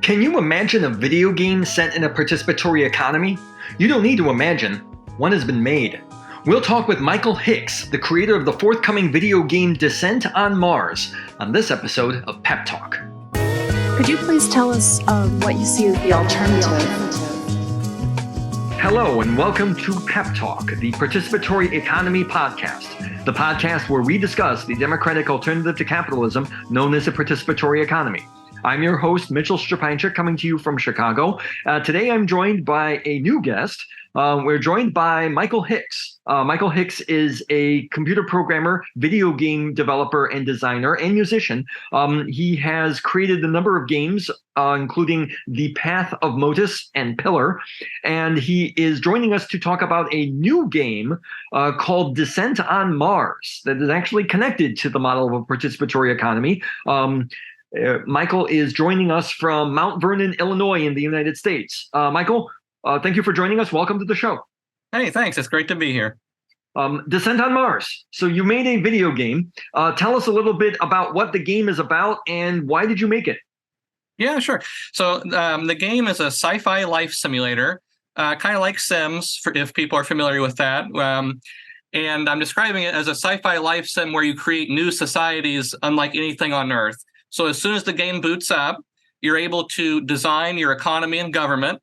Can you imagine a video game set in a participatory economy? You don't need to imagine. One has been made. We'll talk with Michael Hicks, the creator of the forthcoming video game Dissent on Mars, on this episode of PEP Talk. Could you please tell us what you see as the alternative? Hello and welcome to PEP Talk, the Participatory Economy podcast, the podcast where we discuss the democratic alternative to capitalism known as a participatory economy. I'm your host, Mitchell Strapinchik, coming to you from Chicago. Today I'm joined by a new guest. We're joined by Michael Hicks. Michael Hicks is a computer programmer, video game developer, and designer, and musician. He has created a number of games, including The Path of Motus and Pillar. And he is joining us to talk about a new game called Dissent on Mars that is actually connected to the model of a participatory economy. Michael is joining us from Mount Vernon, Illinois, in the United States. Michael, thank you for joining us. Welcome to the show. Hey, thanks. It's great to be here. Dissent on Mars. So you made a video game. Tell us a little bit about what the game is about and why did you make it? Yeah, sure. So the game is a sci-fi life simulator, kind of like Sims, if people are familiar with that. And I'm describing it as a sci-fi life sim where you create new societies unlike anything on Earth. So as soon as the game boots up, you're able to design your economy and government.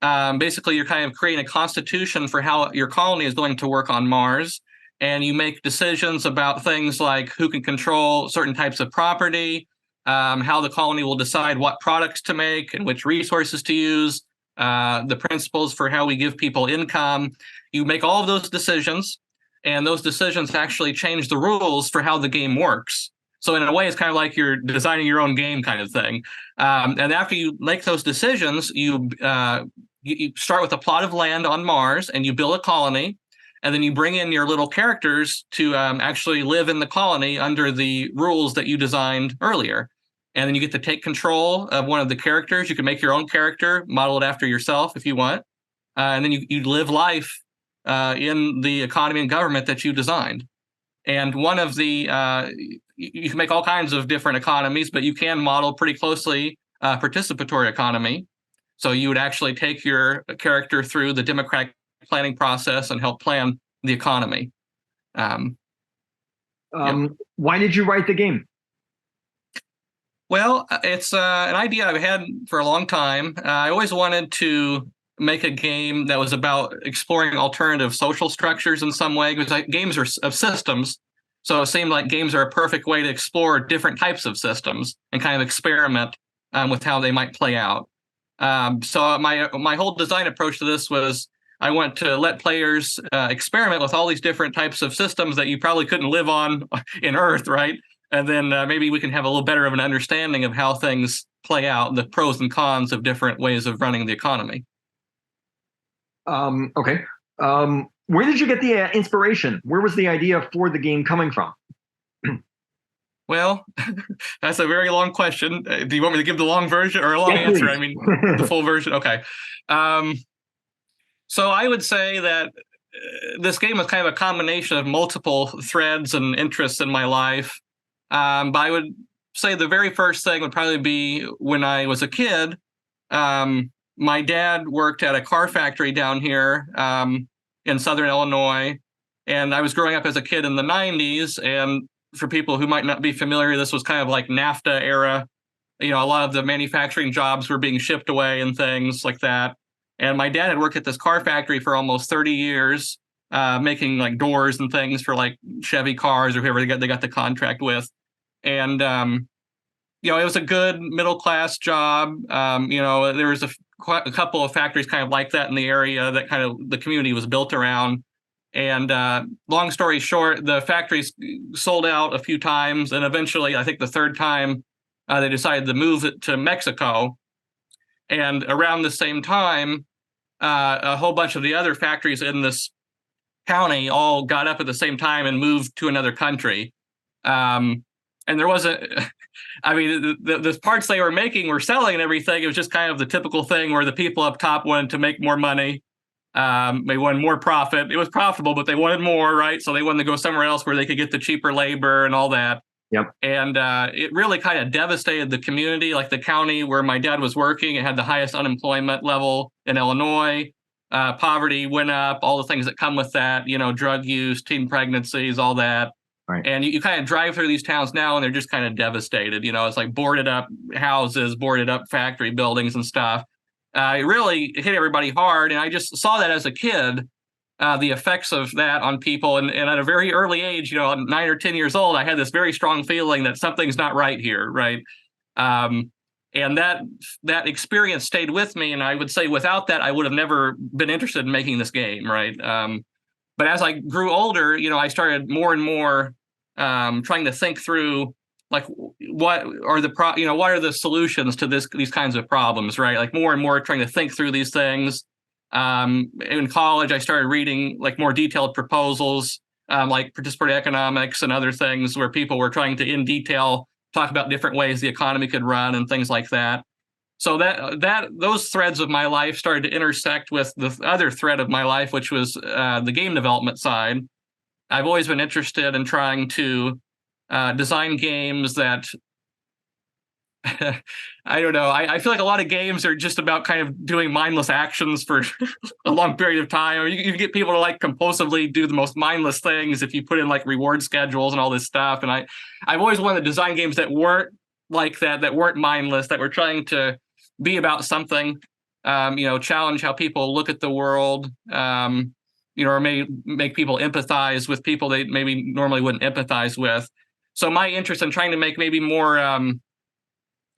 Basically, you're kind of creating a constitution for how your colony is going to work on Mars. And you make decisions about things like who can control certain types of property, how the colony will decide what products to make and which resources to use, the principles for how we give people income. You make all of those decisions, and those decisions actually change the rules for how the game works. So in a way, it's kind of like you're designing your own game kind of thing. And after you make those decisions, you start with a plot of land on Mars and you build a colony. And then you bring in your little characters to actually live in the colony under the rules that you designed earlier. And then you get to take control of one of the characters. You can make your own character, model it after yourself if you want. And then you live life in the economy and government that you designed. And one of the you can make all kinds of different economies, but you can model pretty closely participatory economy. So you would actually take your character through the democratic planning process and help plan the economy. Why did you write the game? Well, it's an idea I've had for a long time. I always wanted to make a game that was about exploring alternative social structures in some way, because games are of systems. So it seemed like games are a perfect way to explore different types of systems and kind of experiment with how they might play out. So my whole design approach to this was I want to let players experiment with all these different types of systems that you probably couldn't live on in Earth, right? And then maybe we can have a little better of an understanding of how things play out, the pros and cons of different ways of running the economy. Okay. Where did you get the inspiration? Where was the idea for the game coming from? Well, that's a very long question. Do you want me to give the long version or a long answer? I mean, the full version. Okay. So I would say that this game was kind of a combination of multiple threads and interests in my life. But I would say the very first thing would probably be when I was a kid. My dad worked at a car factory down here in Southern Illinois, and I was growing up as a kid in the 90s. And for people who might not be familiar, this was kind of like NAFTA era. You know, a lot of the manufacturing jobs were being shipped away and things like that. And my dad had worked at this car factory for almost 30 years, making like doors and things for like Chevy cars or whoever they got the contract with. And, it was a good middle-class job. There was a couple of factories kind of like that in the area that kind of the community was built around. And long story short, the factories sold out a few times. And eventually, I think the third time, they decided to move it to Mexico. And around the same time, a whole bunch of the other factories in this county all got up at the same time and moved to another country. And there wasn't, the parts they were making were selling and everything. It was just kind of the typical thing where the people up top wanted to make more money. They wanted more profit. It was profitable, but they wanted more, right? So they wanted to go somewhere else where they could get the cheaper labor and all that. Yep. And it really kind of devastated the community. Like the county where my dad was working, it had the highest unemployment level in Illinois. Poverty went up, all the things that come with that, drug use, teen pregnancies, all that. Right. And you kind of drive through these towns now and they're just kind of devastated. It's like boarded up houses, boarded up factory buildings and stuff. It really hit everybody hard. And I just saw that as a kid, the effects of that on people. And at a very early age, 9 or 10 years old, I had this very strong feeling that something's not right here. Right. And that experience stayed with me. And I would say without that, I would have never been interested in making this game. Right. But as I grew older, I started more and more trying to think through, like, what are the solutions to these kinds of problems, right? Like more and more trying to think through these things. In college, I started reading like more detailed proposals, like participatory economics and other things where people were trying to, in detail, talk about different ways the economy could run and things like that. So those threads of my life started to intersect with the other thread of my life, which was the game development side. I've always been interested in trying to design games that I don't know. I feel like a lot of games are just about kind of doing mindless actions for a long period of time. Or you can get people to like compulsively do the most mindless things if you put in like reward schedules and all this stuff. And I've always wanted to design games that weren't like that weren't mindless, that were trying to be about something, challenge how people look at the world, or may make people empathize with people they maybe normally wouldn't empathize with. So my interest in trying to make maybe more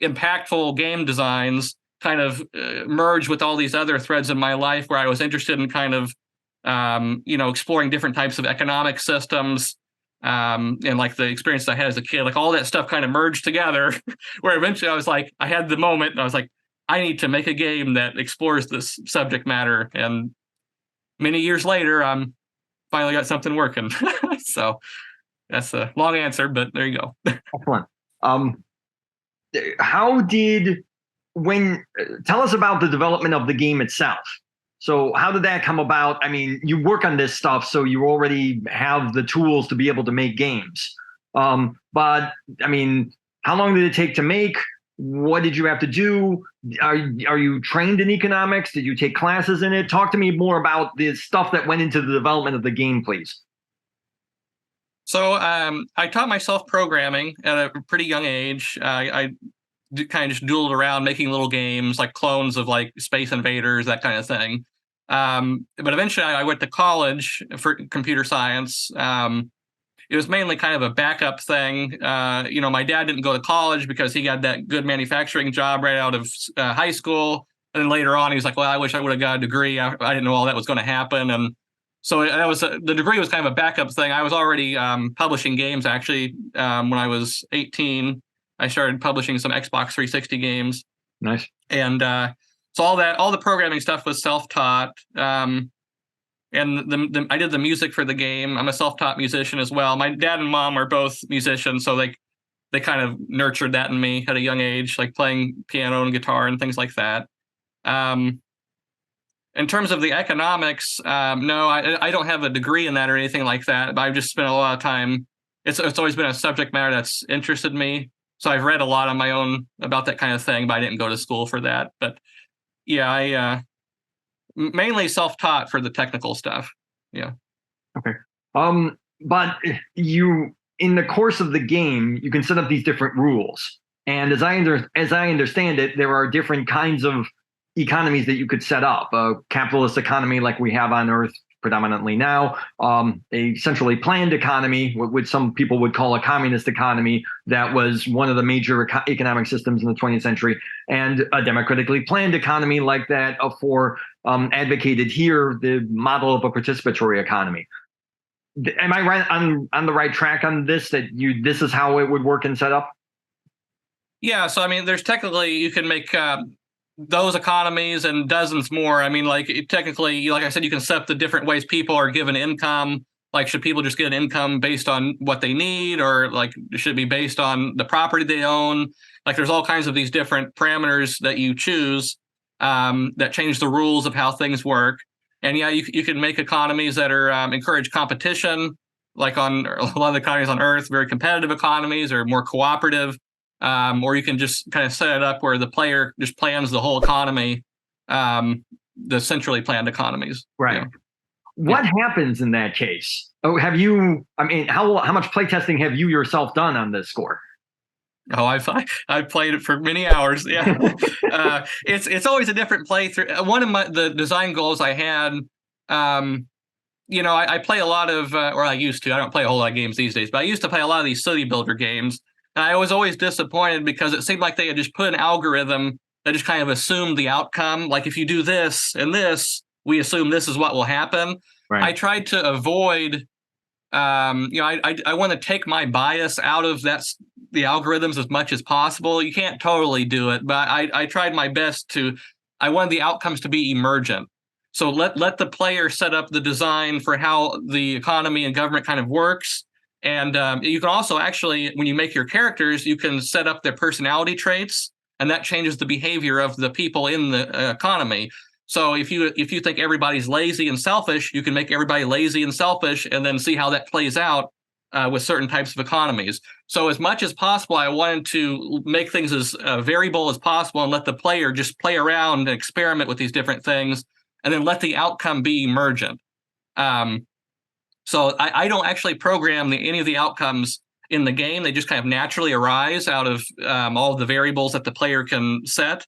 impactful game designs kind of merge with all these other threads in my life where I was interested in kind of, exploring different types of economic systems, and like the experience I had as a kid, like all that stuff kind of merged together where eventually I was like, I had the moment and I was like, I need to make a game that explores this subject matter. And many years later, I'm finally got something working. So that's a long answer, but there you go. Excellent. Tell us about the development of the game itself. So how did that come about? I mean, you work on this stuff, so you already have the tools to be able to make games. But I mean, how long did it take to make? What did you have to do? Are you trained in economics? Did you take classes in it? Talk to me more about the stuff that went into the development of the game, please. So I taught myself programming at a pretty young age. I kind of just doodled around making little games like clones of like Space Invaders, that kind of thing. But eventually I went to college for computer science. It was mainly kind of a backup thing. My dad didn't go to college because he got that good manufacturing job right out of high school. And then later on, he was like, well, I wish I would have got a degree. I didn't know all that was going to happen. And so the degree was kind of a backup thing. I was already publishing games, actually. When I was 18, I started publishing some Xbox 360 games. Nice. And so all the programming stuff was self-taught. And I did the music for the game. I'm a self-taught musician as well. My dad and mom are both musicians, so they kind of nurtured that in me at a young age, like playing piano and guitar and things like that. In terms of the economics, no, I don't have a degree in that or anything like that, but I've just spent a lot of time. It's always been a subject matter that's interested me. So I've read a lot on my own about that kind of thing, but I didn't go to school for that. But yeah, I mainly self-taught for the technical stuff. Yeah. Okay. But in the course of the game, you can set up these different rules. And as I understand it, there are different kinds of economies that you could set up. A capitalist economy like we have on Earth predominantly now, a centrally planned economy, which some people would call a communist economy, that was one of the major economic systems in the 20th century, and a democratically planned economy like that advocated here, the model of a participatory economy. Am I right on the right track on this, that this is how it would work and set up? Yeah, so I mean, there's technically, you can make those economies and dozens more. I mean, like technically, like I said, you can set up the different ways people are given income. Like, should people just get an income based on what they need, or like should it be based on the property they own? Like, there's all kinds of these different parameters that you choose that change the rules of how things work. And yeah, you can make economies that are encourage competition. like on a lot of the economies on Earth, very competitive economies or more cooperative. Or you can just kind of set it up where the player just plans the whole economy, the centrally planned economies. Right. What happens in that case? Oh, how much playtesting have you yourself done on this score? Oh, I've played it for many hours. Yeah, it's always a different playthrough. One of the design goals I had, I play a lot of, or I used to. I don't play a whole lot of games these days, but I used to play a lot of these city builder games. And I was always disappointed because it seemed like they had just put an algorithm that just kind of assumed the outcome. Like if you do this and this, we assume this is what will happen. Right. I tried to avoid. I want to take my bias out of the algorithms as much as possible. You can't totally do it, but I tried my best to. I wanted the outcomes to be emergent. So let the player set up the design for how the economy and government kind of works. And you can also actually, when you make your characters, you can set up their personality traits, and that changes the behavior of the people in the economy. So if you think everybody's lazy and selfish, you can make everybody lazy and selfish, and then see how that plays out with certain types of economies. So as much as possible, I wanted to make things as variable as possible and let the player just play around and experiment with these different things, and then let the outcome be emergent. So I don't actually program any of the outcomes in the game. They just kind of naturally arise out of all of the variables that the player can set.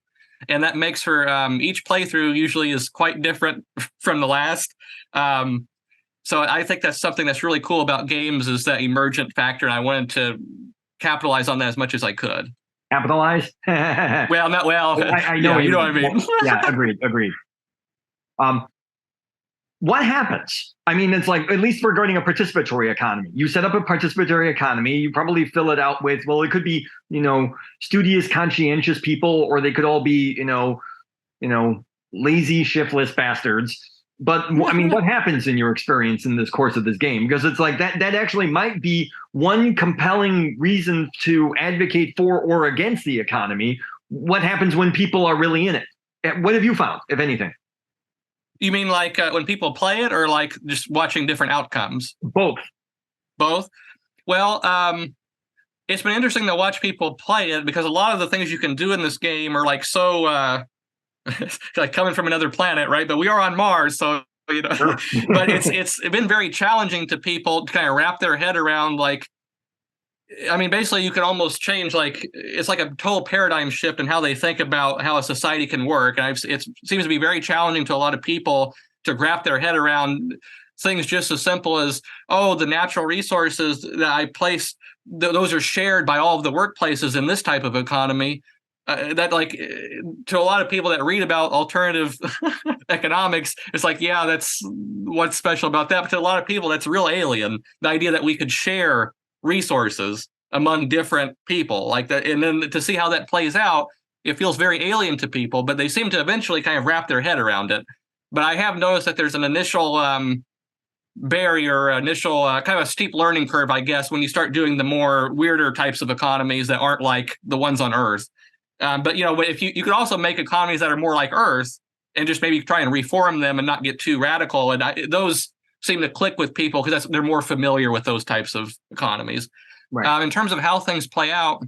And that makes for each playthrough usually is quite different from the last. So I think that's something that's really cool about games, is that emergent factor. And I wanted to capitalize on that as much as I could. Capitalize? Well, not well. I know. Yeah, you know what I mean. Yeah, agreed. What happens? I mean, it's like, at least regarding a participatory economy, you set up a participatory economy, you probably fill it out with, well, it could be, studious, conscientious people, or they could all be, lazy, shiftless bastards. But I mean, what happens in your experience in this course of this game? Because it's like that actually might be one compelling reason to advocate for or against the economy. What happens when people are really in it? What have you found, if anything? You mean like when people play it, or like just watching different outcomes? Both. Well, it's been interesting to watch people play it, because a lot of the things you can do in this game are like so like coming from another planet, right? But we are on Mars, so Sure. But it's been very challenging to people to kind of wrap their head around, like, I mean, basically you can almost change, like, it's like a total paradigm shift in how they think about how a society can work. And it seems to be very challenging to a lot of people to wrap their head around things just as simple as, oh, the natural resources that I place, those are shared by all of the workplaces in this type of economy. That, like, to a lot of people that read about alternative economics, it's like, yeah, that's what's special about that. But to a lot of people, that's real alien. The idea that we could share resources among different people like that, and then to see how that plays out, it feels very alien to people, but they seem to eventually kind of wrap their head around it. But I have noticed that there's an initial barrier, kind of a steep learning curve, I guess, when you start doing the more weirder types of economies that aren't like the ones on Earth. But if you could also make economies that are more like Earth and just maybe try and reform them and not get too radical, and those seem to click with people because they're more familiar with those types of economies. Right. In terms of how things play out,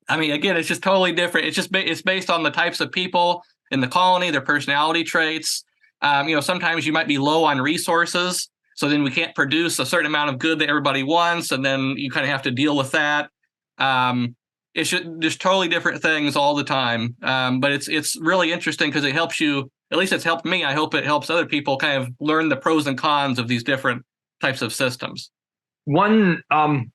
I mean, again, it's just totally different. It's based on the types of people in the colony, their personality traits. Sometimes you might be low on resources, so then we can't produce a certain amount of good that everybody wants, and then you kind of have to deal with that. It's just totally different things all the time. But it's really interesting because it helps you. At least it's helped me. I hope it helps other people kind of learn the pros and cons of these different types of systems. One,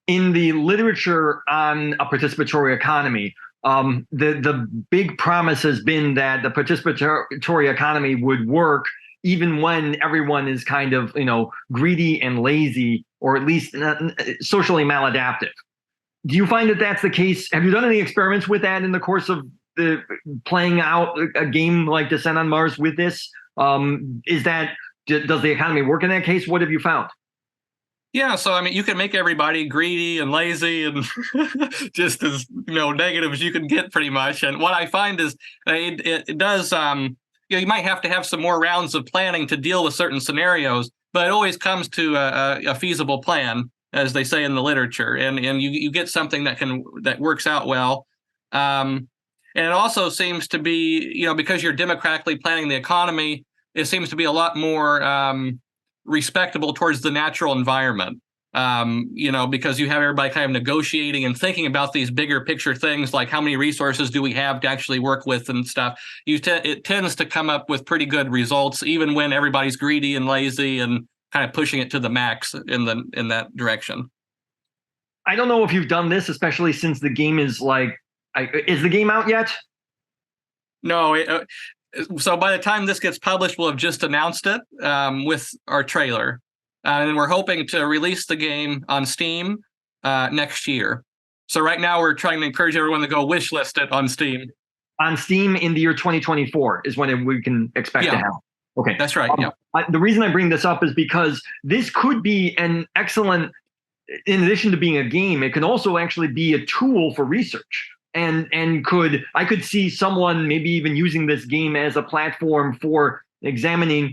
in the literature on a participatory economy, the big promise has been that the participatory economy would work even when everyone is kind of, greedy and lazy, or at least socially maladaptive. Do you find that that's the case? Have you done any experiments with that in the course of playing out a game like Dissent on Mars with this? Does the economy work in that case? What have you found? Yeah, so I mean, you can make everybody greedy and lazy and just as negative as you can get, pretty much. And what I find is it does. You might have to have some more rounds of planning to deal with certain scenarios. but it always comes to a feasible plan, as they say in the literature, and you get something that works out well. And it also seems to be, because you're democratically planning the economy, it seems to be a lot more respectable towards the natural environment. Because you have everybody kind of negotiating and thinking about these bigger picture things, like how many resources do we have to actually work with and stuff. It tends to come up with pretty good results, even when everybody's greedy and lazy and kind of pushing it to the max in that direction. I don't know if you've done this, especially since the game is is the game out yet? No. So by the time this gets published, we'll have just announced it with our trailer. And we're hoping to release the game on Steam next year. So right now we're trying to encourage everyone to go wish list it on Steam. On Steam in the year 2024 is when we can expect to have. Okay. That's right. Yeah. The reason I bring this up is because this could be an excellent, in addition to being a game, it can also actually be a tool for research. And I could see someone maybe even using this game as a platform for examining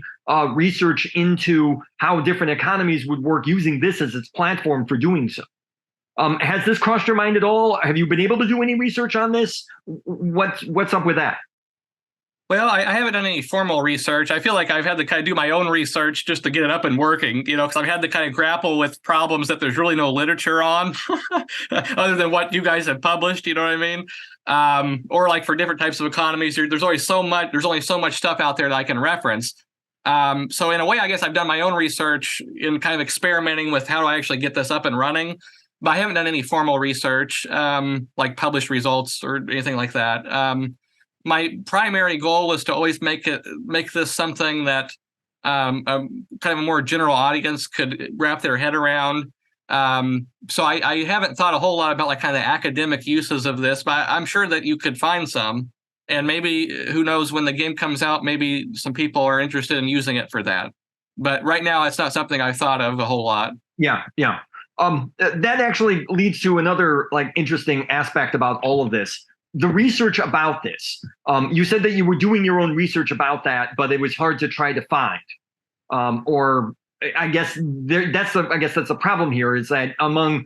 research into how different economies would work using this as its platform for doing so. Has this crossed your mind at all? Have you been able to do any research on this? What's up with that? Well, I haven't done any formal research. I feel like I've had to kind of do my own research just to get it up and working, because I've had to kind of grapple with problems that there's really no literature on other than what you guys have published, you know what I mean? Or like for different types of economies, there's only so much stuff out there that I can reference. So in a way, I guess I've done my own research in kind of experimenting with how do I actually get this up and running, but I haven't done any formal research, like published results or anything like that. My primary goal was to always make this something that kind of a more general audience could wrap their head around. So I haven't thought a whole lot about like kind of the academic uses of this, but I'm sure that you could find some. And maybe, who knows, when the game comes out, maybe some people are interested in using it for that. But right now, it's not something I've thought of a whole lot. Yeah. That actually leads to another interesting aspect about all of this. The research about this. You said that you were doing your own research about that, but it was hard to try to find. Or I guess that's the problem here, is that among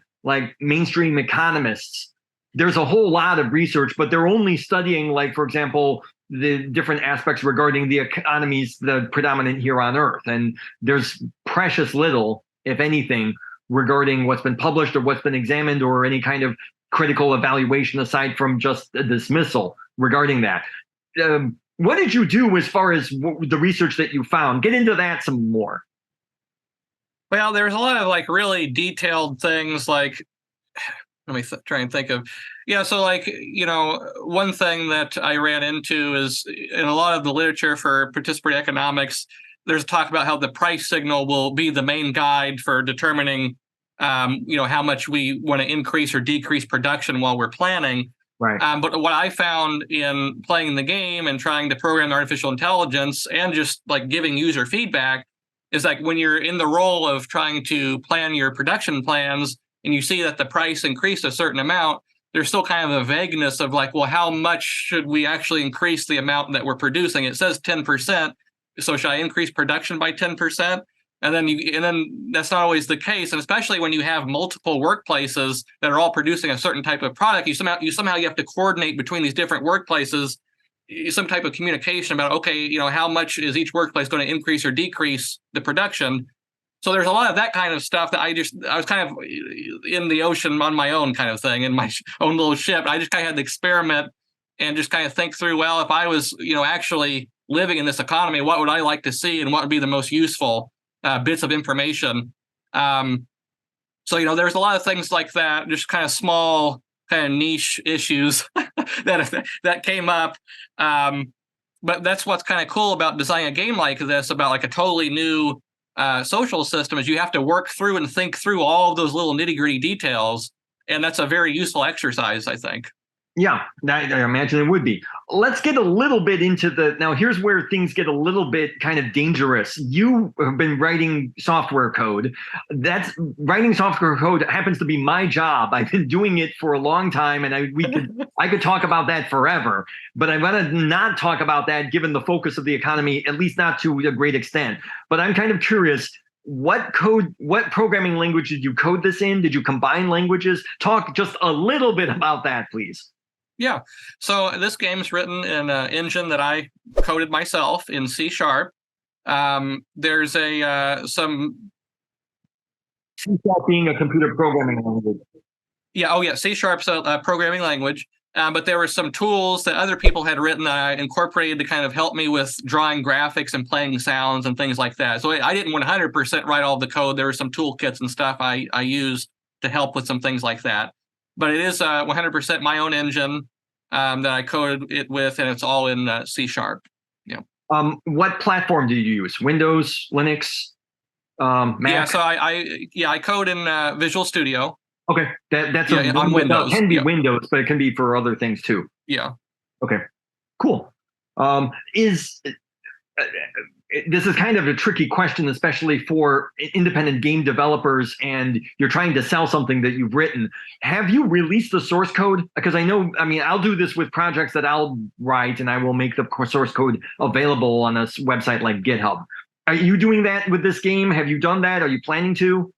mainstream economists, there's a whole lot of research, but they're only studying, for example, the different aspects regarding the economies that are predominant here on Earth. And there's precious little, if anything, regarding what's been published or what's been examined or any kind of critical evaluation aside from just a dismissal regarding that. What did you do as far as the research that you found? Get into that some more. Well, there's a lot of really detailed things let me try and think of. Yeah, so one thing that I ran into is in a lot of the literature for participatory economics, there's talk about how the price signal will be the main guide for determining how much we want to increase or decrease production while we're planning. Right. But what I found in playing the game and trying to program artificial intelligence and just giving user feedback is when you're in the role of trying to plan your production plans and you see that the price increased a certain amount, there's still kind of a vagueness of well, how much should we actually increase the amount that we're producing? It says 10%. So should I increase production by 10%? And then that's not always the case, and especially when you have multiple workplaces that are all producing a certain type of product, you somehow have to coordinate between these different workplaces, some type of communication about how much is each workplace going to increase or decrease the production. So there's a lot of that kind of stuff that I was kind of in the ocean on my own kind of thing in my own little ship. I just kind of had to experiment and just kind of think through, well, if I was actually living in this economy, what would I like to see and what would be the most useful bits of information. So there's a lot of things like that, just kind of small, kind of niche issues that came up. But that's what's kind of cool about designing a game like this, about a totally new social system, is you have to work through and think through all of those little nitty-gritty details, and that's a very useful exercise, I think. Yeah, I imagine it would be. Let's get a little bit into now here's where things get a little bit kind of dangerous. You have been writing software code. Writing software code happens to be my job. I've been doing it for a long time, and I could talk about that forever, but I want to not talk about that given the focus of the economy, at least not to a great extent. But I'm kind of curious, what programming language did you code this in? Did you combine languages? Talk just a little bit about that, please. Yeah. So this game's written in an engine that I coded myself in C#. There's some C# being a computer programming language. Yeah. Oh, yeah. C#'s a programming language. But there were some tools that other people had written that I incorporated to kind of help me with drawing graphics and playing sounds and things like that. So I didn't 100% write all the code. There were some toolkits and stuff I used to help with some things like that. But it is 100% my own engine that I coded it with, and it's all in C#. Yeah. What platform do you use? Windows, Linux, Mac? Yeah. So I code in Visual Studio. Okay, that's on Windows. It can be Windows, but it can be for other things too. Yeah. Okay, cool. This is kind of a tricky question, especially for independent game developers, and you're trying to sell something that you've written. Have you released the source code? Because I'll do this with projects that I'll write, and I will make the source code available on a website like GitHub. Are you doing that with this game? Have you done that? Are you planning to?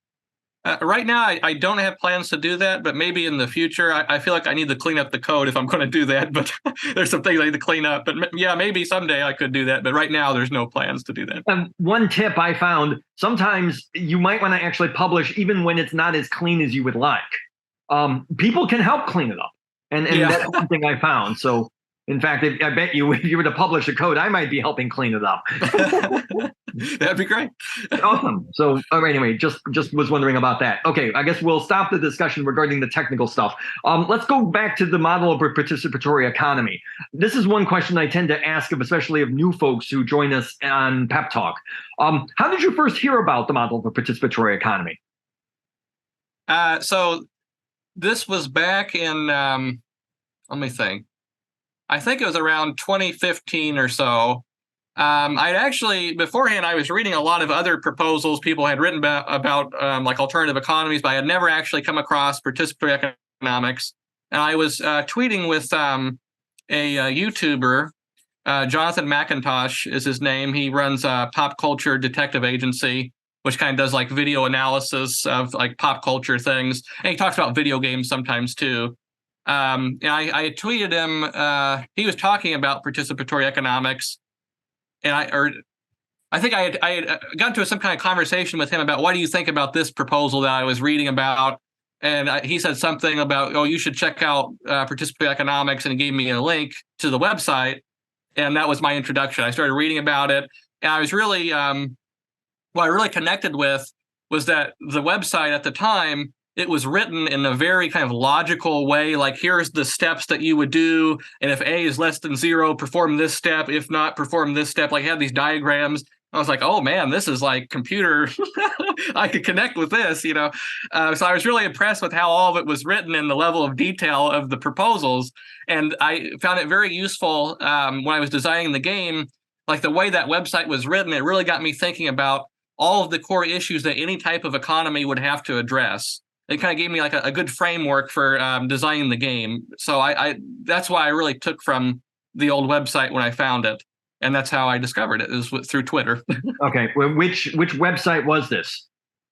Right now, I don't have plans to do that, but maybe in the future, I feel like I need to clean up the code if I'm going to do that. But there's some things I need to clean up. But yeah, maybe someday I could do that. But right now, there's no plans to do that. One tip I found, sometimes you might want to actually publish even when it's not as clean as you would like. People can help clean it up. And that's something I found. So, in fact, I bet you if you were to publish a code, I might be helping clean it up. That'd be great. Awesome. So anyway, just was wondering about that. Okay, I guess we'll stop the discussion regarding the technical stuff. Let's go back to the model of a participatory economy. This is one question I tend to ask especially of new folks who join us on PEP Talk. How did you first hear about the model of a participatory economy? So this was back in, let me think. I think it was around 2015 or so. I'd actually, beforehand, I was reading a lot of other proposals people had written about like alternative economies, but I had never actually come across participatory economics. And I was tweeting with a YouTuber, Jonathan McIntosh is his name. He runs a pop culture detective agency, which kind of does like video analysis of like pop culture things. And he talks about video games sometimes too. And I tweeted him. He was talking about participatory economics, and I think I had gotten to some kind of conversation with him about what do you think about this proposal that I was reading about, and he said something about, oh, you should check out participatory economics, and he gave me a link to the website, and that was my introduction. I started reading about it, and I was really what I really connected with was that the website at the time, it was written in a very kind of logical way, like here's the steps that you would do, and if A is less than 0, perform this step, if not, perform this step. Like, I had these diagrams. I was like, oh man, this is like computer. I could connect with this, you know. So I was really impressed with how all of it was written and the level of detail of the proposals. And I found it very useful when I was designing the game. Like the way that website was written, it really got me thinking about all of the core issues that any type of economy would have to address. It kind of gave me like a good framework for designing the game. So I that's why I really took from the old website when I found it. And that's how I discovered it. It was through Twitter. Okay. Well, which website was this?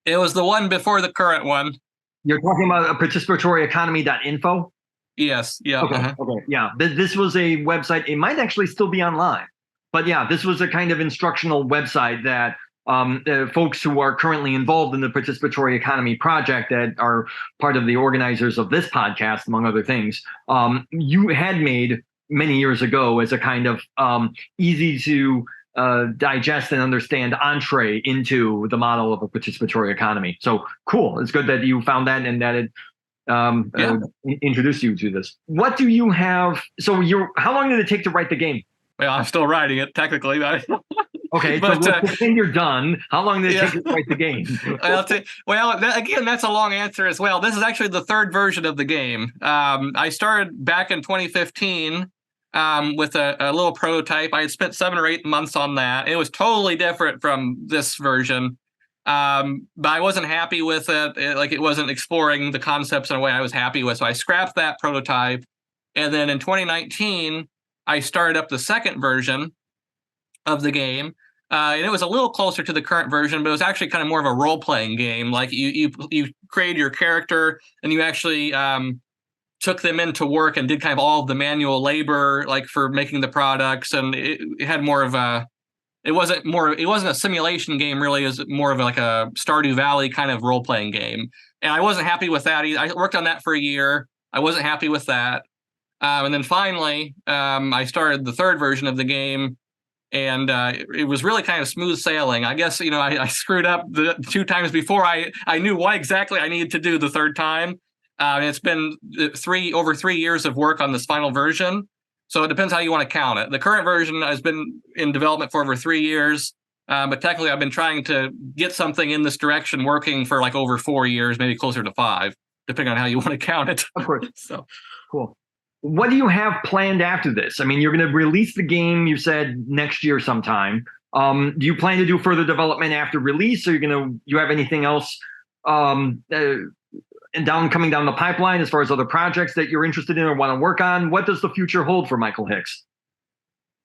It was the one before the current one. You're talking about participatory-economy.info? Yes. Yeah. Okay. Okay. Yeah. This was a website. It might actually still be online. But yeah, this was a kind of instructional website that folks who are currently involved in the participatory economy project that are part of the organizers of this podcast, among other things, you had made many years ago as a kind of easy to digest and understand entree into the model of a participatory economy. So cool. It's good that you found that and that it introduced you to this. What do you have? So how long did it take to write the game? Well, I'm still writing it technically. Okay, but so when you're done, how long did it take to write the game? Again, that's a long answer as well. This is actually the third version of the game. I started back in 2015 with a little prototype. I had spent 7 or 8 months on that. It was totally different from this version, but I wasn't happy with it. It wasn't exploring the concepts in a way I was happy with. So I scrapped that prototype, and then in 2019, I started up the second version of the game. And it was a little closer to the current version, but it was actually kind of more of a role-playing game. Like you created your character, and you actually took them into work and did kind of all of the manual labor, like for making the products. And it had more of a, it wasn't a simulation game really. It was more of like a Stardew Valley kind of role-playing game. And I wasn't happy with that either. I worked on that for a year. I wasn't happy with that. And then finally, I started the third version of the game, and it was really kind of smooth sailing. I guess, I screwed up the 2 times before I knew what exactly I needed to do the third time. And it's been over 3 years of work on this final version. So it depends how you want to count it. The current version has been in development for over 3 years. But technically, I've been trying to get something in this direction working for like over 4 years, maybe closer to 5, depending on how you want to count it. Of course. So cool. What do you have planned after this? I mean, you're going to release the game, you said, next year sometime. Do you plan to do further development after release? Or you have anything else coming down the pipeline as far as other projects that you're interested in or want to work on? What does the future hold for Michael Hicks?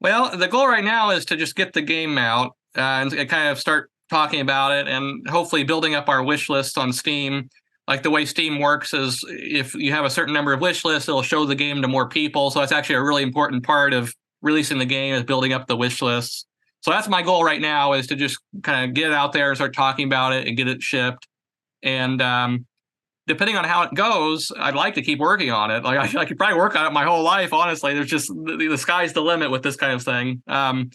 Well, the goal right now is to just get the game out and kind of start talking about it, and hopefully building up our wish list on Steam. Like the way Steam works is if you have a certain number of wish lists, it'll show the game to more people. So that's actually a really important part of releasing the game, is building up the wish lists. So that's my goal right now, is to just kind of get it out there and start talking about it and get it shipped. And depending on how it goes, I'd like to keep working on it. Like I could probably work on it my whole life, honestly. There's just the sky's the limit with this kind of thing. I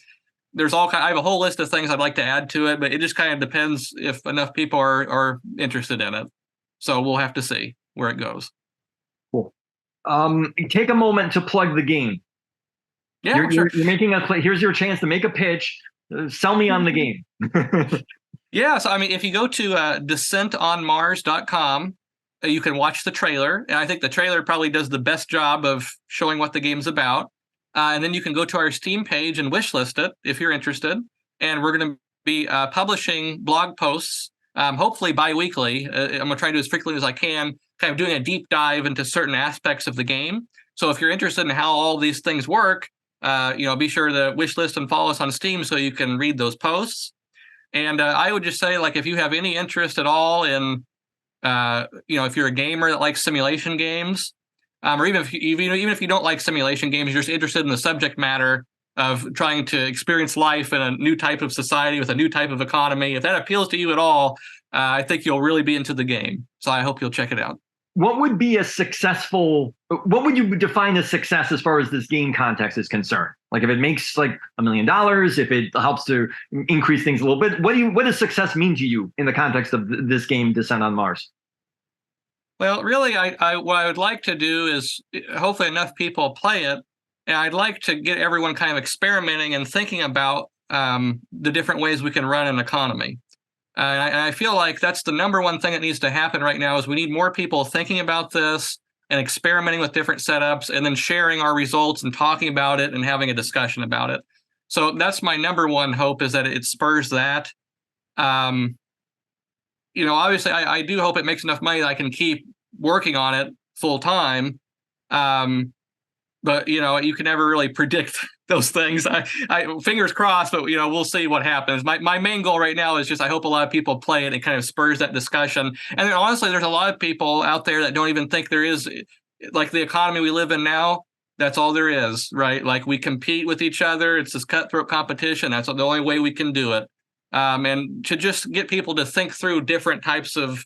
have a whole list of things I'd like to add to it, but it just kind of depends if enough people are interested in it. So we'll have to see where it goes. Cool. Take a moment to plug the game. Yeah, you're making a play. Here's your chance to make a pitch. Sell me on the game. Yeah. So, I mean, if you go to dissentonmars.com, you can watch the trailer. And I think the trailer probably does the best job of showing what the game's about. And then you can go to our Steam page and wishlist it if you're interested. And we're going to be publishing blog posts, hopefully bi-weekly. I'm going to try to do as frequently as I can, kind of doing a deep dive into certain aspects of the game. So if you're interested in how all these things work, be sure to wishlist and follow us on Steam so you can read those posts. And I would just say, like, if you have any interest at all in, if you're a gamer that likes simulation games, or even if you don't like simulation games, you're just interested in the subject matter of trying to experience life in a new type of society with a new type of economy, if that appeals to you at all, I think you'll really be into the game. So I hope you'll check it out. What would you define as success as far as this game context is concerned? Like if it makes like $1 million, if it helps to increase things a little bit, what does success mean to you in the context of this game, Dissent on Mars? Well, really, what I would like to do is hopefully enough people play it, and I'd like to get everyone kind of experimenting and thinking about the different ways we can run an economy. And I feel like that's the number one thing that needs to happen right now, is we need more people thinking about this and experimenting with different setups, and then sharing our results and talking about it and having a discussion about it. So that's my number one hope, is that it spurs that. Obviously, I do hope it makes enough money that I can keep working on it full time. But you can never really predict those things. I fingers crossed, but we'll see what happens. My main goal right now is just I hope a lot of people play it and kind of spurs that discussion. And then honestly, there's a lot of people out there that don't even think there is, like, the economy we live in now. That's all there is, right? Like, we compete with each other. It's this cutthroat competition. That's the only way we can do it. And to just get people to think through different types of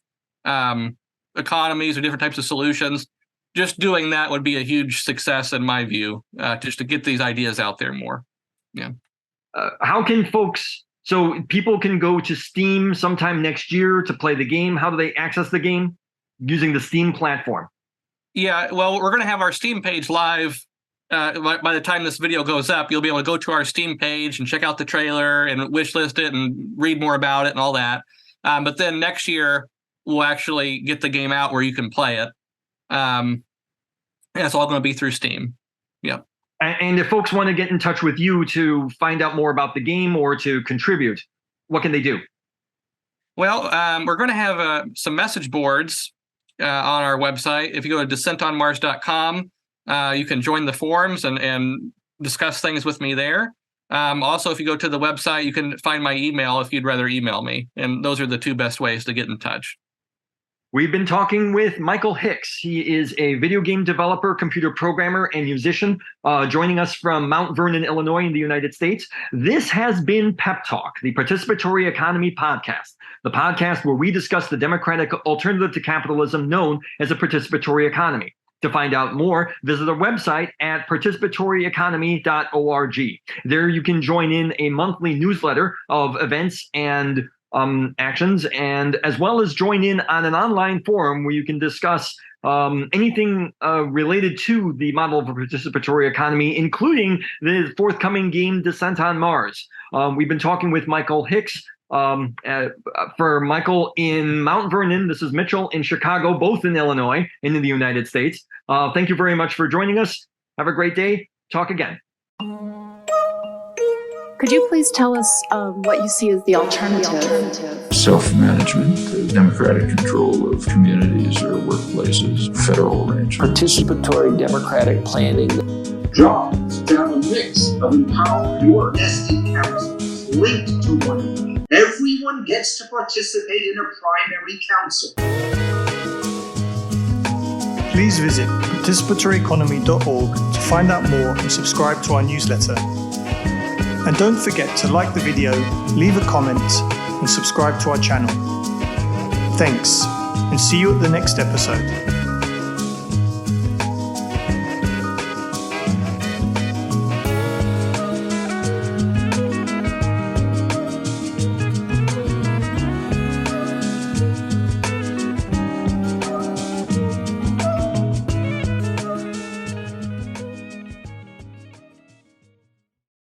economies or different types of solutions, just doing that would be a huge success in my view, just to get these ideas out there more. Yeah. How can people can go to Steam sometime next year to play the game? How do they access the game? Using the Steam platform. Yeah, well, we're going to have our Steam page live. By the time this video goes up, you'll be able to go to our Steam page and check out the trailer and wishlist it and read more about it and all that. But then next year, we'll actually get the game out where you can play it. And it's all going to be through Steam. Yeah. And if folks want to get in touch with you to find out more about the game or to contribute, what can they do? Well, we're going to have some message boards on our website. If you go to dissentonmars.com, you can join the forums and discuss things with me there. Also, if you go to the website, you can find my email if you'd rather email me. And those are the two best ways to get in touch. We've been talking with Michael Hicks. He is a video game developer, computer programmer, and musician, joining us from Mount Vernon, Illinois in the United States. This has been PEP Talk, the Participatory Economy podcast, the podcast where we discuss the democratic alternative to capitalism known as a participatory economy. To find out more, visit our website at participatoryeconomy.org. There you can join in a monthly newsletter of events and actions, and as well as join in on an online forum where you can discuss anything related to the model of a participatory economy, including the forthcoming game Dissent on Mars. We've been talking with Michael Hicks. For Michael in Mount Vernon, this is Mitchell in Chicago, both in Illinois and in the United States. Thank you very much for joining us. Have a great day. Talk again. Could you please tell us what you see as the alternative? Self-management, democratic control of communities or workplaces, federal arrangement. Participatory democratic planning. Jobs to have a mix of empowered work, vested councils linked to one another. Everyone gets to participate in a primary council. Please visit participatory.economy.org to find out more and subscribe to our newsletter. And don't forget to like the video, leave a comment, and subscribe to our channel. Thanks, and see you at the next episode.